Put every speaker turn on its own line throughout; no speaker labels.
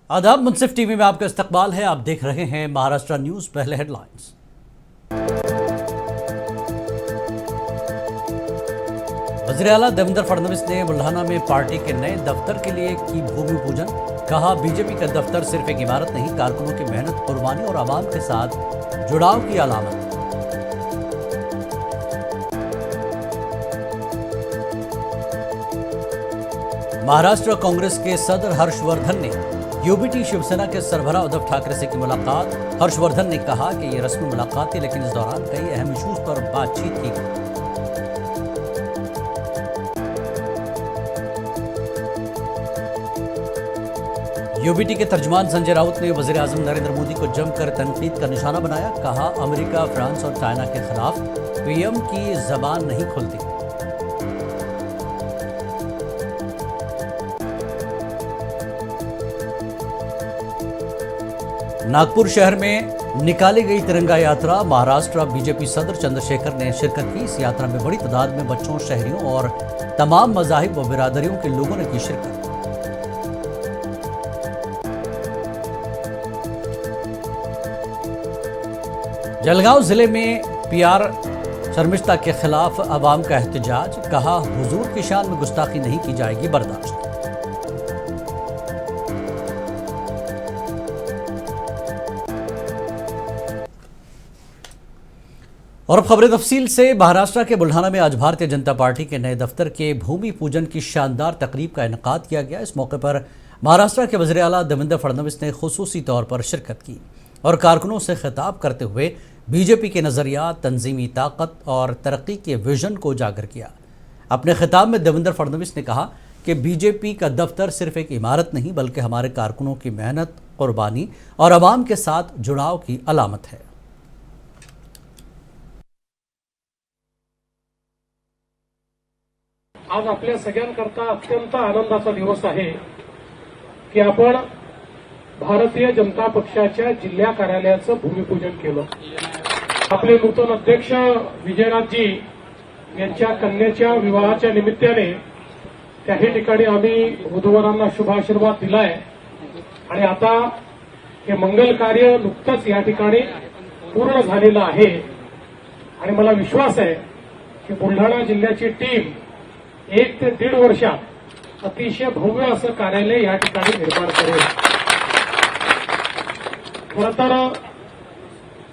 आदाब, मुंसिफ टीवी में आपका इस्तकबाल है। आप देख रहे हैं महाराष्ट्र न्यूज। पहले हेडलाइंस। वज़ीर आला देवेंद्र फडणवीस ने बुल्ढाना में पार्टी के नए दफ्तर के लिए की भूमि पूजन। कहा, बीजेपी का दफ्तर सिर्फ एक इमारत नहीं, कारकुनों की मेहनत, कुर्बानी और आवाम के साथ जुड़ाव की अलामत। महाराष्ट्र कांग्रेस के सदर हर्षवर्धन ने यूबीटी शिवसेना के सरबराह उद्धव ठाकरे से की मुलाकात। हर्षवर्धन ने कहा कि ये रस्मी मुलाकात थी, लेकिन इस दौरान कई अहम इश्यूज पर बातचीत की गई। यूबीटी के तर्जुमान संजय राउत ने वजीर आजम नरेंद्र मोदी को जमकर तनकीद का निशाना बनाया। कहा, अमेरिका, फ्रांस और चाइना के खिलाफ पीएम की जबान नहीं खुलती। नागपुर शहर में निकाली गई तिरंगा यात्रा। महाराष्ट्र बीजेपी सदर चंद्रशेखर ने शिरकत की। इस यात्रा में बड़ी तादाद में बच्चों, शहरियों और तमाम मज़ाहिब व बिरादरियों के लोगों ने की शिरकत। जलगांव जिले में पीआर शर्मिष्ठा के खिलाफ अवाम का एहतजाज। कहा, हुजूर की शान में गुस्ताखी नहीं की जाएगी बर्दाश्त। और अब खबरें तफसील से। महाराष्ट्र के बुल्ढाना में आज भारतीय जनता पार्टी के नए दफ्तर के भूमि पूजन की शानदार तकरीब का इनेकाद किया गया। इस मौके पर महाराष्ट्र के वज़ीर आला देवेंद्र फडणवीस ने खुसूसी तौर पर शिरकत की और कारकुनों से खिताब करते हुए बीजेपी के नज़रिया, तंजीमी ताकत और तरक्की के विजन को उजागर किया। अपने खिताब में देवेंद्र फडणवीस ने कहा कि बीजेपी का दफ्तर सिर्फ एक इमारत नहीं, बल्कि हमारे कारकुनों की मेहनत, कुर्बानी और आवाम के साथ जुड़ाव की अलामत है।
आज आपल्या सगळ्यांकरता अत्यंत आनंदाचा दिवस आहे की आपण भारतीय जनता पक्षाच्या जिल्हा कार्यालयाचं भूमिपूजन केलं। आपले नूतन अध्यक्ष विजयराजजी यांच्या कन्येच्या विवाहाच्या निमित्ताने त्याही ठिकाणी आम्ही वधूवरांना शुभाशीर्वाद दिलाय आणि आता हे मंगल कार्य नुकतंच या ठिकाणी पूर्ण झालेलं आहे आणि मला विश्वास आहे की बुलढाणा जिल्ह्याची टीम 1 ते 1.5 वर्षात अतिशय भव्य असं कार्यालय या ठिकाणी निर्माण करेल। खरं तर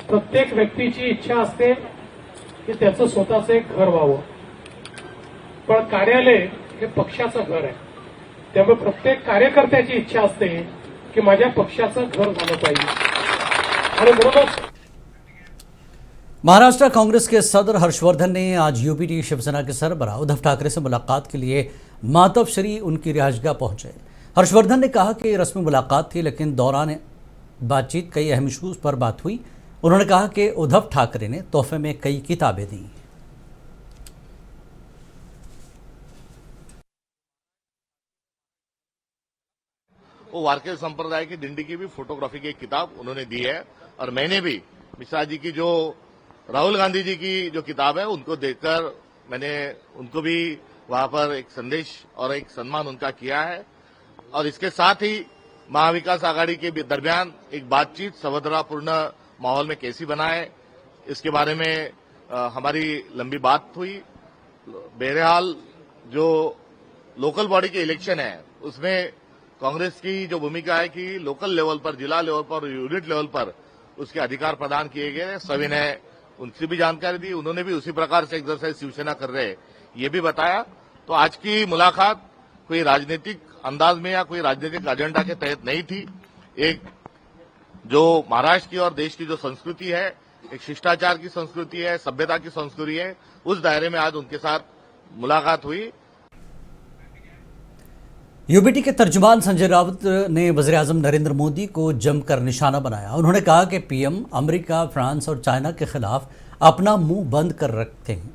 प्रत्येक व्यक्तीची इच्छा असते की त्याचं स्वतःचं एक घर व्हावं, पण कार्यालय हे पक्षाचं घर आहे। त्यामुळे प्रत्येक कार्यकर्त्याची इच्छा असते की माझ्या पक्षाचं घर झालं पाहिजे आणि म्हणूनच
महाराष्ट्र कांग्रेस के सदर हर्षवर्धन ने आज यूबीटी शिवसेना के सरबराह उद्धव ठाकरे से मुलाकात के लिए मातबश्री उनकी रिहायशगाह पहुंचे। हर्षवर्धन ने कहा कि रस्मी मुलाकात थी, लेकिन दौरान बातचीत कई अहम इशूज पर बात हुई। उन्होंने कहा कि उद्धव ठाकरे ने तोहफे में कई किताबें दी।
वो वारकरी संप्रदाय की दिंडी की भी फोटोग्राफी की एक किताब उन्होंने दी है और मैंने भी मिश्रा जी की जो राहुल गांधी जी की जो किताब है उनको देखकर मैंने उनको भी वहां पर एक संदेश और एक सम्मान उनका किया है। और इसके साथ ही महाविकास आघाड़ी के दरमियान एक बातचीत सौहार्दपूर्ण माहौल में कैसी बनाए, इसके बारे में हमारी लंबी बात हुई। बहरहाल जो लोकल बॉडी के इलेक्शन है उसमें कांग्रेस की जो भूमिका है कि लोकल लेवल पर, जिला लेवल पर, यूनिट लेवल पर उसके अधिकार प्रदान किए गए। सभी ने उनसे भी जानकारी दी, उन्होंने भी उसी प्रकार से एक्सरसाइज शिवसेना कर रहे ये भी बताया। तो आज की मुलाकात कोई राजनीतिक अंदाज में या कोई राजनीतिक एजेंडा के तहत नहीं थी। एक जो महाराष्ट्र की और देश की जो संस्कृति है, एक शिष्टाचार की संस्कृति है, सभ्यता की संस्कृति है, उस दायरे में आज उनके साथ मुलाकात हुई।
यूबीटी के तर्जुमान संजय राउत ने वज़ीर आज़म नरेंद्र मोदी को जमकर निशाना बनाया। उन्होंने कहा कि पीएम अमेरिका, फ्रांस और चाइना के खिलाफ अपना मुंह बंद कर रखते हैं।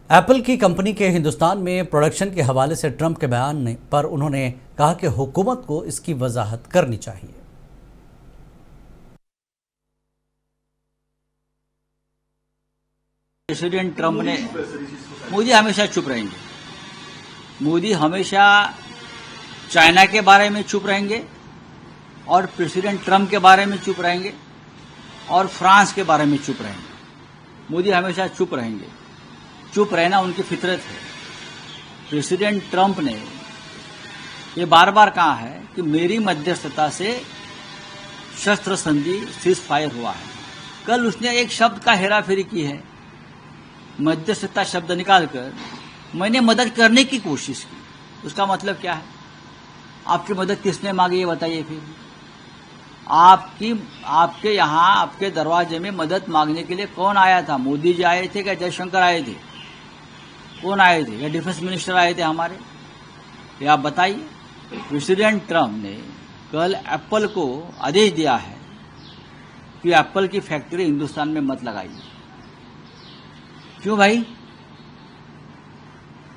एप्पल की कंपनी के हिंदुस्तान में प्रोडक्शन के हवाले से ट्रंप के बयान पर उन्होंने कहा कि हुकूमत को इसकी वजाहत करनी चाहिए।
प्रेसिडेंट ट्रंप ने मोदी हमेशा चुप रहेंगे। मोदी हमेशा चाइना के बारे में चुप रहेंगे और प्रेसिडेंट ट्रम्प के बारे में चुप रहेंगे और फ्रांस के बारे में चुप रहेंगे। मोदी हमेशा चुप रहेंगे। चुप रहना उनकी फितरत है। प्रेसिडेंट ट्रम्प ने ये बार बार कहा है कि मेरी मध्यस्थता से शस्त्र संधि सीज फायर हुआ है। कल उसने एक शब्द का हेराफेरी की है, मध्यस्थता शब्द निकालकर मैंने मदद करने की कोशिश की। उसका मतलब क्या है? आपकी मदद किसने मांगी ये बताइए। फिर आपके यहाँ आपके दरवाजे में मदद मांगने के लिए कौन आया था? मोदी जी आए थे क्या जयशंकर आए थे? कौन आए थे? या डिफेंस मिनिस्टर आए थे हमारे? ये आप बताइए। प्रेसिडेंट ट्रम्प ने कल एप्पल को आदेश दिया है कि एप्पल की फैक्ट्री हिंदुस्तान में मत लगाइए। क्यों भाई?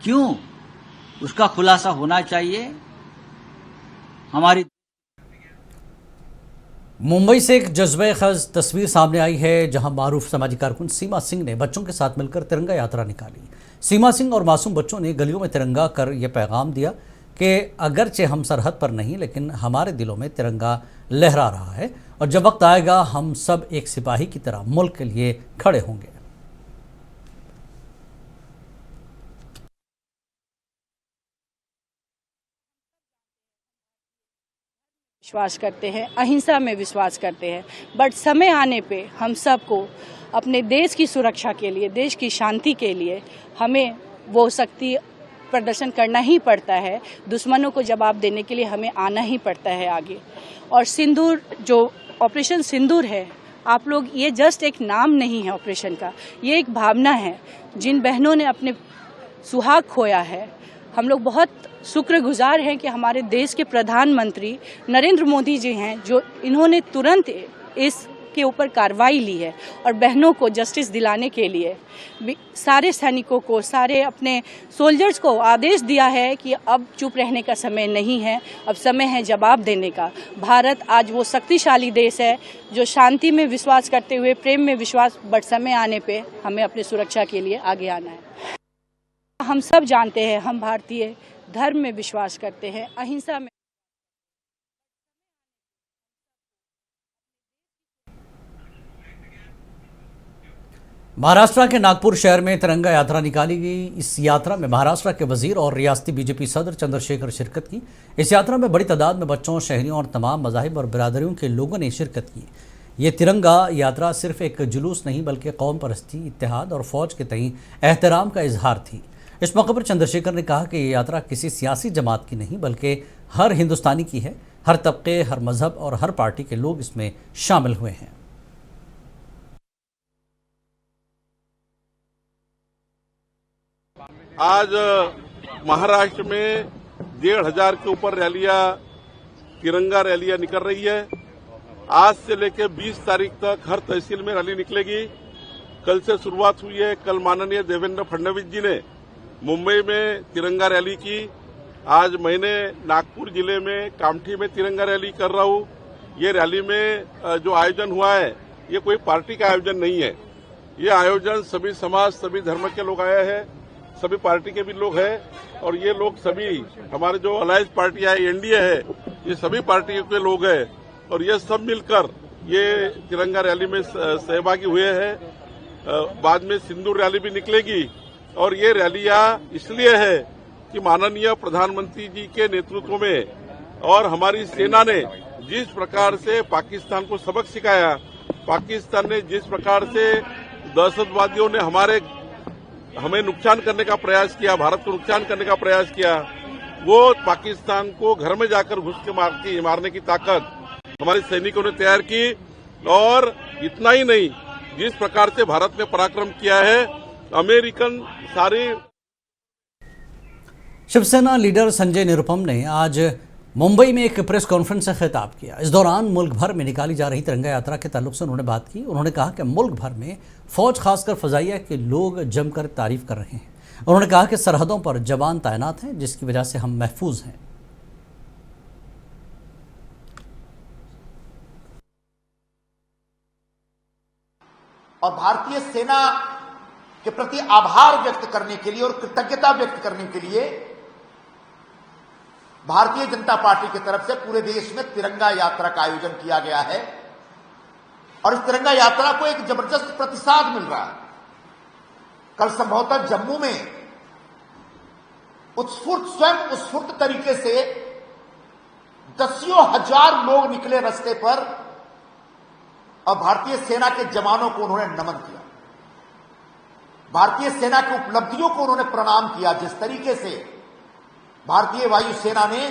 क्यों? उसका खुलासा होना चाहिए। हमारी
मुंबई से एक जज्बे-ख़ज़ तस्वीर सामने आई है जहां मारूफ समाजी कारकुन सीमा सिंह ने बच्चों के साथ मिलकर तिरंगा यात्रा निकाली। सीमा सिंह और मासूम बच्चों ने गलियों में तिरंगा कर यह पैगाम दिया कि अगरचे हम सरहद पर नहीं लेकिन हमारे दिलों में तिरंगा लहरा रहा है और जब वक्त आएगा हम सब एक सिपाही की तरह मुल्क के लिए खड़े होंगे।
विश्वास करते हैं, अहिंसा में विश्वास करते हैं, बट समय आने पे हम सबको अपने देश की सुरक्षा के लिए, देश की शांति के लिए हमें वो शक्ति प्रदर्शन करना ही पड़ता है। दुश्मनों को जवाब देने के लिए हमें आना ही पड़ता है आगे। और सिंदूर, जो ऑपरेशन सिंदूर है, आप लोग, ये जस्ट एक नाम नहीं है ऑपरेशन का, ये एक भावना है। जिन बहनों ने अपने सुहाग खोया है, हम लोग बहुत शुक्रगुजार हैं कि हमारे देश के प्रधानमंत्री नरेंद्र मोदी जी हैं, जो इन्होंने तुरंत इसके ऊपर कार्रवाई ली है और बहनों को जस्टिस दिलाने के लिए सारे सैनिकों को, सारे अपने सोल्जर्स को आदेश दिया है कि अब चुप रहने का समय नहीं है, अब समय है जवाब देने का। भारत आज वो शक्तिशाली देश है जो शांति में विश्वास करते हुए, प्रेम में विश्वास, बट समय आने पे हमें अपनी सुरक्षा के लिए आगे आना है। हम सब जानते हैं, हम भारतीय धर्म में विश्वास करते हैं, अहिंसा में।
महाराष्ट्र के नागपुर शहर में तिरंगा यात्रा निकाली गई। इस यात्रा में महाराष्ट्र के वजीर और रियासती बीजेपी सदर चंद्रशेखर शिरकत की। इस यात्रा में बड़ी तादाद में बच्चों, शहरियों और तमाम मज़ाहिब और बिरादरियों के लोगों ने शिरकत की। ये तिरंगा यात्रा सिर्फ एक जुलूस नहीं बल्कि कौम परस्ती, इत्तेहाद और फौज के तई एहतराम का इजहार थी। इस मौके पर चंद्रशेखर ने कहा कि ये यात्रा किसी सियासी जमात की नहीं बल्कि हर हिंदुस्तानी की है। हर तबके, हर मजहब और हर पार्टी के लोग इसमें शामिल हुए हैं।
आज महाराष्ट्र में 1,500 के ऊपर रैलियां, तिरंगा रैलियां निकल रही है। आज से लेकर 20 तारीख तक हर तहसील में रैली निकलेगी। कल से शुरुआत हुई है। कल माननीय देवेंद्र फडणवीस जी ने मुंबई में तिरंगा रैली की। आज मैंने नागपुर जिले में कामठी में तिरंगा रैली कर रहा हूं। ये रैली में जो आयोजन हुआ है, ये कोई पार्टी का आयोजन नहीं है। ये आयोजन सभी समाज, सभी धर्म के लोग आए हैं, सभी पार्टी के भी लोग हैं और ये लोग सभी हमारे जो अलायंस पार्टी है, एनडीए है, ये सभी पार्टियों के लोग हैं और ये सब मिलकर ये तिरंगा रैली में सहभागी हुए हैं। बाद में सिंदूर रैली भी निकलेगी और ये रैलियां इसलिए है कि माननीय प्रधानमंत्री जी के नेतृत्व में और हमारी सेना ने जिस प्रकार से पाकिस्तान को सबक सिखाया, पाकिस्तान ने जिस प्रकार से दहशतवादियों ने हमें नुकसान करने का प्रयास किया, भारत को नुकसान करने का प्रयास किया, वो पाकिस्तान को घर में जाकर घुस के मारने की ताकत हमारे सैनिकों ने तैयार की। और इतना ही नहीं, जिस प्रकार से भारत ने पराक्रम किया है, अमेरिकन सारे।
शिवसेना लीडर संजय निरुपम ने आज मुंबई में एक प्रेस कॉन्फ्रेंस से खिताब किया। इस दौरान मुल्क भर में निकाली जा रही तिरंगा यात्रा के ताल्लुक से उन्होंने बात की। उन्होंने कहा कि मुल्क भर में फौज, खासकर फजाइया के लोग जमकर तारीफ कर रहे हैं। उन्होंने कहा कि सरहदों पर जवान तैनात हैं जिसकी वजह से हम महफूज हैं।
और भारतीय सेना के प्रति आभार व्यक्त करने के लिए और कृतज्ञता व्यक्त करने के लिए भारतीय जनता पार्टी की तरफ से पूरे देश में तिरंगा यात्रा का आयोजन किया गया है और इस तिरंगा यात्रा को एक जबरदस्त प्रतिसाद मिल रहा है। कल संभवतः जम्मू में स्वयं उत्स्फूर्त तरीके से दसियों हजार लोग निकले रास्ते पर और भारतीय सेना के जवानों को उन्होंने नमन किया, भारतीय सेना की उपलब्धियों को उन्होंने प्रणाम किया। जिस तरीके से भारतीय वायुसेना ने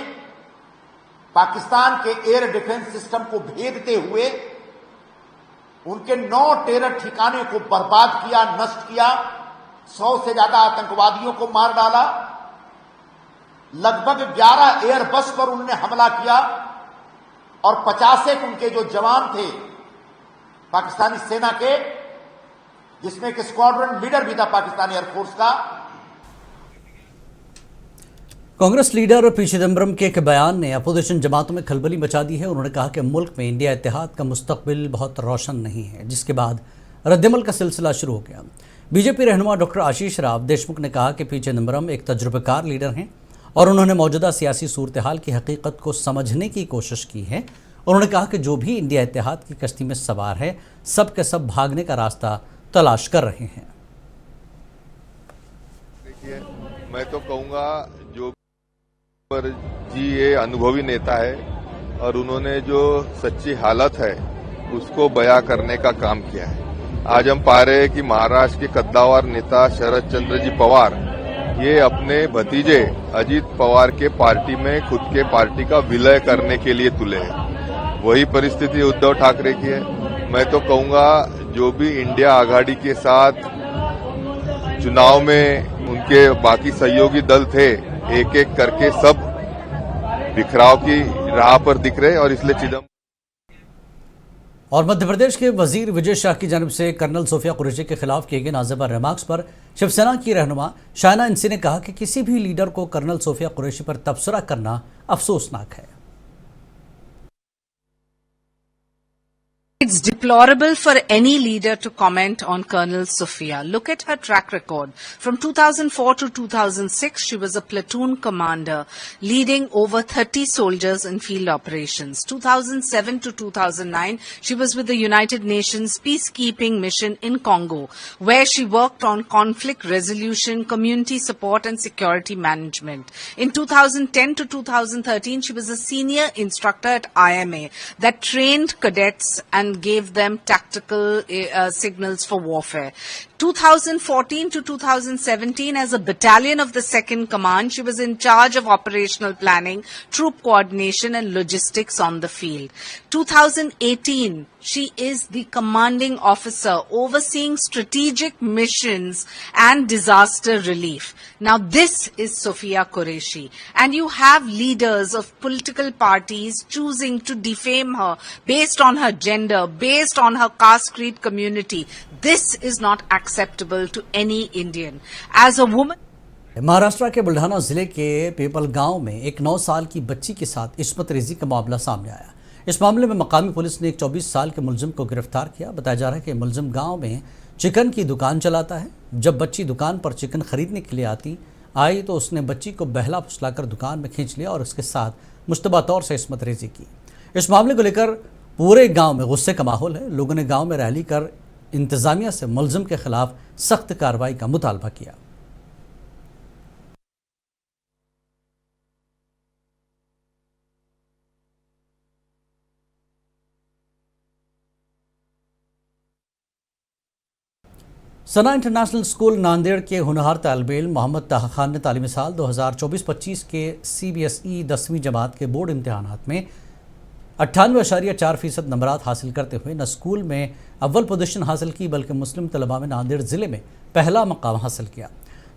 पाकिस्तान के एयर डिफेंस सिस्टम को भेदते हुए उनके 9 टेरर ठिकाने को बर्बाद किया, नष्ट किया, 100 से ज्यादा आतंकवादियों को मार डाला, लगभग 11 एयरबस पर उन्होंने हमला किया और 50 एक उनके जो जवान थे पाकिस्तानी सेना के, जिसमें एक स्क्वाड्रन लीडर भी था पाकिस्तानी एयरफोर्स का।
कांग्रेस लीडर पी चिदम्बरम के एक बयान ने अपोजिशन जमातों में खलबली मचा दी है। उन्होंने कहा कि मुल्क में इंडिया इत्तेहाद का मुस्तकबिल बहुत रोशन नहीं है, जिसके बाद रद्दमल का सिलसिला शुरू हो गया। बीजेपी रहनुमा डॉक्टर आशीष राव देशमुख ने कहा कि पी चिदम्बरम एक तजुर्बेकार लीडर हैं और उन्होंने मौजूदा सियासी सूरत हाल की हकीकत को समझने की कोशिश की है। उन्होंने कहा कि जो भी इंडिया इत्तेहाद की कश्ती में सवार है, सब के सब भागने का रास्ता तलाश कर रहे हैं।
देखिए, मैं तो कहूँगा जो पर जी ये अनुभवी नेता है और उन्होंने जो सच्ची हालत है उसको बयां करने का काम किया है। आज हम पा रहे हैं कि महाराष्ट्र के कद्दावर नेता शरद चंद्र जी पवार ये अपने भतीजे अजीत पवार के पार्टी में खुद के पार्टी का विलय करने के लिए तुले हैं। वही परिस्थिति उद्धव ठाकरे की है। मैं तो कहूँगा जो भी इंडिया आघाड़ी के साथ चुनाव में उनके बाकी सहयोगी दल थे, एक एक करके सब बिखराव की राह पर दिख रहे और इसलिए चिदम्बरम।
और मध्य प्रदेश के वजीर विजय शाह की जानिब से कर्नल सोफिया कुरैशी के खिलाफ किए गए नाज़ेबार रिमार्क्स पर शिवसेना की रहनुमा शायना इंसी ने कहा कि किसी भी लीडर को कर्नल सोफिया कुरैशी पर तबसरा करना अफसोसनाक है।
It's deplorable for any leader to comment on Colonel Sophia. Look at her track record. From 2004 to 2006, she was a platoon commander, leading over 30 soldiers in field operations. 2007 to 2009, she was with the United Nations peacekeeping mission in Congo, where she worked on conflict resolution, community support and security management. In 2010 to 2013, she was a senior instructor at IMA that trained cadets and gave them tactical signals for warfare. 2014 to 2017, as a battalion of the 2nd Command, she was in charge of operational planning, troop coordination and logistics on the field. 2018, she is the commanding officer overseeing strategic missions and disaster relief. Now this is Sophia Qureshi, and you have leaders of political parties choosing to defame her based on her gender, based on her caste creed community. This is not acceptable to any Indian. As a woman,
Maharashtra के बुल्ढाना जिले के PayPal गांव में एक 9 साल की बच्ची के साथ इस्मत रेजी का मामला सामने आया। इस मामले में मकामी पुलिस ने एक 24 साल के मुलजिम को गिरफ्तार किया। बताया जा रहा है कि मुलजिम गांव में चिकन की दुकान चलाता है। जब बच्ची दुकान पर चिकन खरीदने के लिए आई तो उसने बच्ची को बहला फुसलाकर दुकान में खींच लिया और उसके साथ मुश्तबा तौर से इस्मत रेजी की। इस मामले को लेकर पूरे गांव में गुस्से का माहौल है। लोगों ने गांव में रैली कर इंतजामिया से मुलजिम के खिलाफ सख्त कार्रवाई का मुतालबा किया। सना इंटरनेशनल स्कूल नांदेड़ के होनहार तालिब इल्म मोहम्मद ताहा खान ने तालीमी साल 2024-25 के CBSE 10वीं जमात के बोर्ड इम्तहानात में 98.4% नंबरात हासिल करते हुए न स्कूल में अव्वल पोजीशन हासिल की बल्कि मुस्लिम तलबा में नांदेड़ ज़िले में पहला मकाम हासिल किया।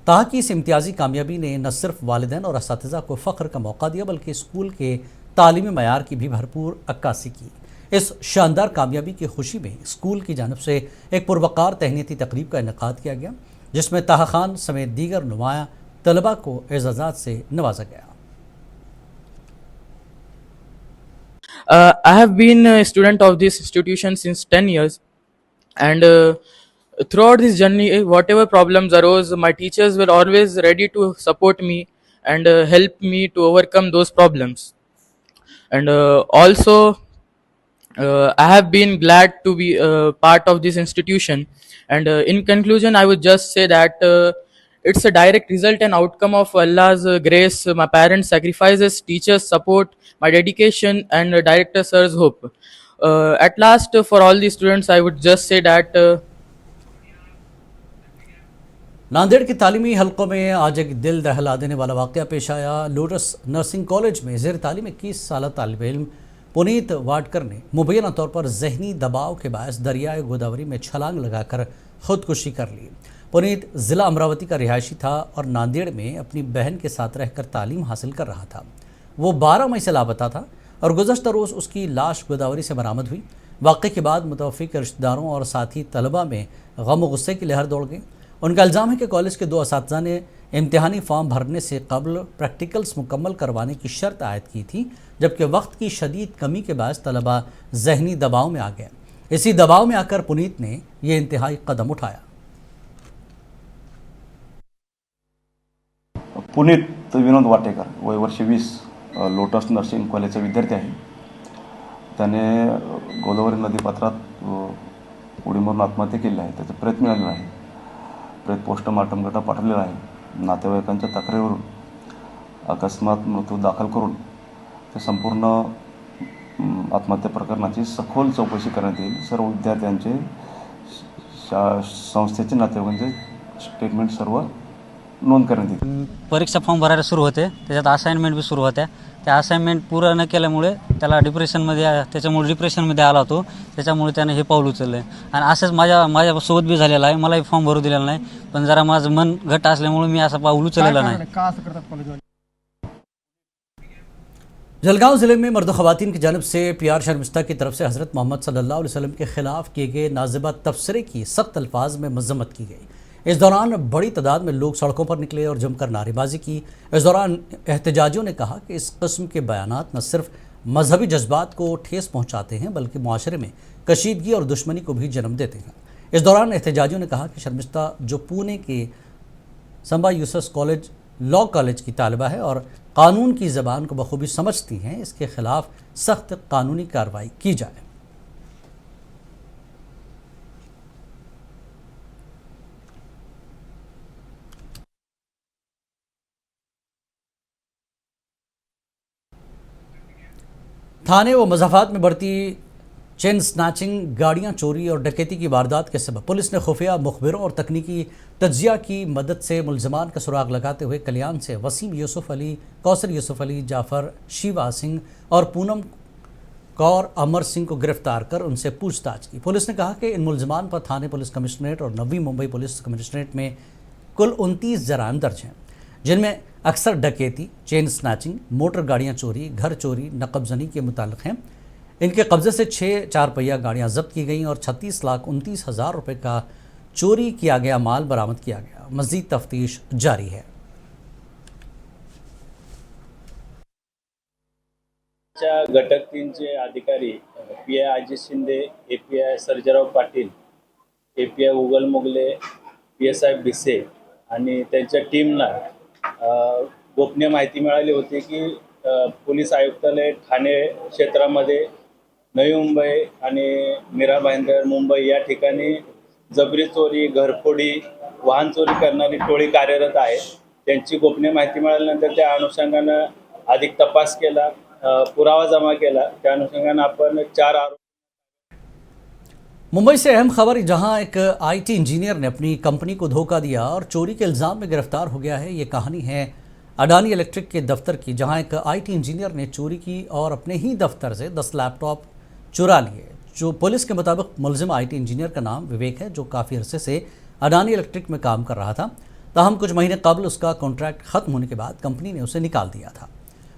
ताहा की इस इम्तियाजी कामयाबी ने न सिर्फ वालिदैन और असातिज़ा को फ़ख्र का मौका दिया बल्कि स्कूल के तालीमी मयार की भी भरपूर अक्कासी की। इस शानदार कामयाबी की खुशी में स्कूल की जानिब से एक पुरवकार तहनीती तकरीब का इनेकाद किया गया, जिसमें ताहा खान समेत दीगर नुमाया तलबा को एजाज़ात से नवाजा गया।
I have been a student of this institution since 10 years, and throughout this journey, whatever problems arose, my teachers were always ready to support me and help me to overcome those problems. And also, I have been glad to be part of this institution. And in conclusion, I would just say that it's a direct result and outcome of Allah's grace, my parents' sacrifices, teachers' support, my dedication, and director sir's hope. At last, for all the students, I would just say that.
Nanded के तालीमी हलकों में आज एक दिल दहला देने वाला वाक़या पेश आया। लोटस नर्सिंग कॉलेज में ज़ेर तालीम 21 साल तालिब इल्म पुनीत वाडकर ने मुबैना तौर पर जहनी दबाव के बायस दरियाए गोदावरी में छलांग लगाकर खुदकुशी कर ली। पुनीत ज़िला अमरावती का रिहायशी था और नांदेड़ में अपनी बहन के साथ रहकर तालीम हासिल कर रहा था। वो 12 मई से लापता था और गुज़श्ता रोज़ उसकी लाश गोदावरी से बरामद हुई। वाक़े के बाद मुतवफ़्फ़ी के रिश्तेदारों और साथी तलबा में गम व गुस्से की लहर दौड़ गई। उनका इल्ज़ाम है कि कॉलेज के 2 असातिज़ा ने इम्तिहानी फॉर्म भरने से कबल प्रैक्टिकल्स मुकम्मल करवाने की शर्त आयद की थी, जबकि वक्त की शदीद कमी के बायस तलबा जहनी दबाव में आ गए। इसी दबाव में आकर पुनीत ने यह इंतहाई कदम उठाया।
पुनीत विनोद वाटेकर वय वर्ष 20 लोटस नर्सिंग कॉलेजचा विद्यार्थी आहे। त्याने गोदावरी नदीपात्रात उडी मारून आत्महत्या केली आहे। त्याचा प्रयत्न मिळालेला आहे। प्रेत पोस्टमार्टम गटा पाठवलेला आहे। नातेवाईकांच्या तक्रारीवरून अकस्मात मृत्यू दाखल करून ते संपूर्ण आत्महत्या प्रकरणाची सखोल चौकशी करण्यात येईल। सर्व विद्यार्थ्यांचे संस्थेचे नातेवाईकांचे स्टेटमेंट सर्व नोंद करण्यात येईल।
परीक्षा फॉर्म भरायला सुरू होते, त्याच्यात असाइनमेंट बी सुरू होत्या। त्या असाइनमेंट पूर्ण न केल्यामुळे त्याला त्याच्यामुळे डिप्रेशनमध्ये आला होतो। त्याच्यामुळे त्याने हे पाऊल उचललं आणि असंच माझ्यासोबत बी झालेलं आहे। मलाही फॉर्म भरू दिलेला नाही, पण जरा माझं मन घट्ट असल्यामुळे मी असं पाऊल उचललेलं नाही।
जलगांव ज़िले में मर्द ख़वातीन की जानब से PR शर्मिस्ता की तरफ से हज़रत मोहम्मद सल्लल्लाहु अलैहि वसल्लम के ख़िलाफ़ किए गए नाज़िबा तबसरे की सख्त अल्फाज में मज़म्मत की गई। इस दौरान बड़ी तादाद में लोग सड़कों पर निकले और जमकर नारेबाजी की। इस दौरान एहतजाजियों ने कहा कि इस किस्म के बयानात न सिर्फ मजहबी जज्बात को ठेस पहुँचाते हैं बल्कि मुआशरे में कशीदगी और दुश्मनी को भी जन्म देते हैं। इस दौरान एहतजाजियों ने कहा कि शर्मिस्ता जो पुणे के सिम्बायोसिस कॉलेज लॉ कॉलेज की तालिबा है और कानून की ज़बान को बखूबी समझती हैं, इसके खिलाफ सख्त कानूनी कार्रवाई की जाए। थाने व मज़ाफ़ात में बढ़ती चेन स्नैचिंग, गाड़ियां चोरी और डकैती की वारदात के सबब पुलिस ने खुफिया मुखबिरों और तकनीकी तज्जिया की मदद से मुलजमान का सुराग लगाते हुए कल्याण से वसीम यूसुफ अली, कौसर यूसुफ अली, जाफ़र, शिवा सिंह और पूनम कौर अमर सिंह को गिरफ्तार कर उनसे पूछताछ की। पुलिस ने कहा कि इन मुलजमान पर थाने पुलिस कमिश्नरेट और नवी मुंबई पुलिस कमिश्नरेट में कुल 29 जराइम दर्ज हैं, जिनमें अक्सर डकैती, चेन स्नैचिंग, मोटर गाड़ियाँ चोरी, घर चोरी, नकबजनी के मुताल्लिक़ हैं। इनके कब्जे से 6 4पहिया गाड़ियाँ जब्त की गईं और 36,29,000 रुपये का चोरी किया गया माल बरामद किया गया। मज़ीद तफ्तीश जारी है।
घटक 3चे अधिकारी PI Ajit Shinde, API Sarjerao Patil, API उगल मोगले, PSI भिसे आणि त्यांच्या टीमला गोपनीय माहिती मिळाली होती की पोलीस आयुक्तालय ठाणे क्षेत्रामध्ये नवी मुंबई आणि मीरा भाईंदर मुंबई या ठिकाणी जबरी चोरी, घरफोडी, वाहन चोरी करणारी टोळी कार्यरत आहे। त्यांची गोपनीय माहिती मिळाल्यानंतर त्या अनुषंगाने अधिक तपास केला, पुरावा जमा केला। त्या अनुषंगाने आपण 4 आरोप।
मुंबई से अहम खबर, जहां एक IT इंजीनियर ने अपनी कंपनी को धोखा दिया और चोरी के इल्ज़ाम में गिरफ्तार हो गया है। ये कहानी है अडानी इलेक्ट्रिक के दफ्तर की, जहां एक IT इंजीनियर ने चोरी की और अपने ही दफ्तर से 10 लैपटॉप चुरा लिए। जो पुलिस के मुताबिक मुलजिम IT इंजीनियर का नाम विवेक है, जो काफ़ी अरसे से अडानी इलेक्ट्रिक में काम कर रहा था। ताहम कुछ महीने कबल उसका कॉन्ट्रैक्ट ख़त्म होने के बाद कंपनी ने उसे निकाल दिया था।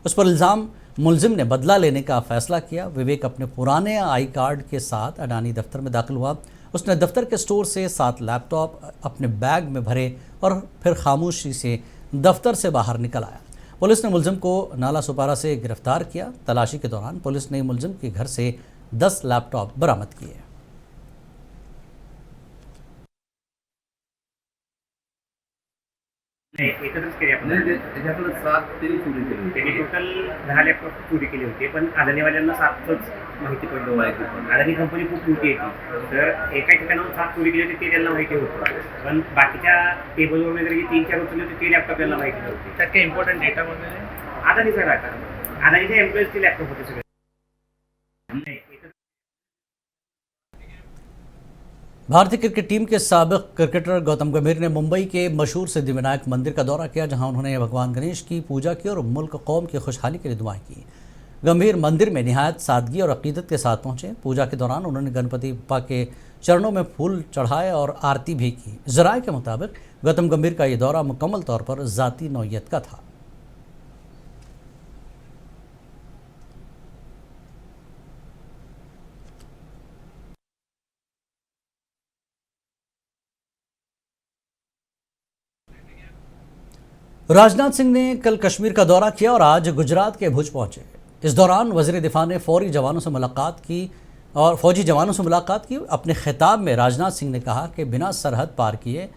उस पर इल्ज़ाम मुलजिम ने बदला लेने का फ़ैसला किया। विवेक अपने पुराने आई कार्ड के साथ अडानी दफ्तर में दाखिल हुआ। उसने दफ्तर के स्टोर से 7 लैपटॉप अपने बैग में भरे और फिर खामोशी से दफ्तर से बाहर निकल आया। पुलिस ने मुलजिम को नाला सुपारा से गिरफ्तार किया। तलाशी के दौरान पुलिस ने मुलजिम के घर से 10 लैपटॉप बरामद किए।
नाही एकत्रच केली आपण त्याच्यातून 7 तरी चोरी केली त्यांनी टोटल 10 लॅपटॉप चोरी केले होते पण अदानीवाल्यांना 7च माहिती पडलं अदानी कंपनी खूप मोठी आहे तर एका ठिकाणाहून 7 चोरी केली होती ते त्यांना माहिती होतं पण बाकीच्या टेबलवर वगैरे जे 3-4 उचलले होते ते लॅपटॉप त्यांना माहिती नव्हते त्यात काही इम्पॉर्टंट डेटा वगैरे अदानीचा डाटा अदानीच्या एम्प्लॉईजचे लॅपटॉप होते सगळे
भारतीय क्रिकेट टीम के साबिक क्रिकेटर गौतम गंभीर ने मुंबई के मशहूर सिद्धिविनायक मंदिर का दौरा किया, जहां उन्होंने भगवान गणेश की पूजा की और मुल्क कौम की खुशहाली के लिए दुआएं की। गंभीर मंदिर में निहायत सादगी और अकीदत के साथ पहुंचे। पूजा के दौरान उन्होंने गणपति बप्पा के चरणों में फूल चढ़ाए और आरती भी की। जराये के मुताबिक गौतम गंभीर का ये दौरा मुकम्मल तौर पर ज़ाती नौयत का था। राजनाथ सिंह ने कल कश्मीर का दौरा किया और आज गुजरात के भुज पहुंचे। इस दौरान वज़ीर दिफा ने फौजी जवानों से मुलाकात की। अपने खिताब में राजनाथ सिंह ने कहा कि बिना सरहद पार किए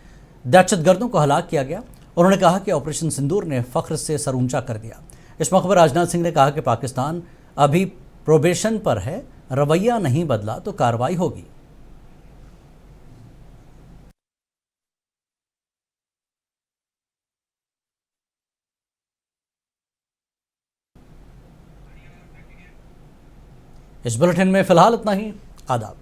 दहशतगर्दों को हलाक किया गया। उन्होंने कहा कि ऑपरेशन सिंदूर ने फ़ख्र से सर ऊंचा कर दिया। इस मौके पर राजनाथ सिंह ने कहा कि पाकिस्तान अभी प्रोबेशन पर है, रवैया नहीं बदला तो कार्रवाई होगी। इस बुलेटिन में फिलहाल इतना ही। आदाब।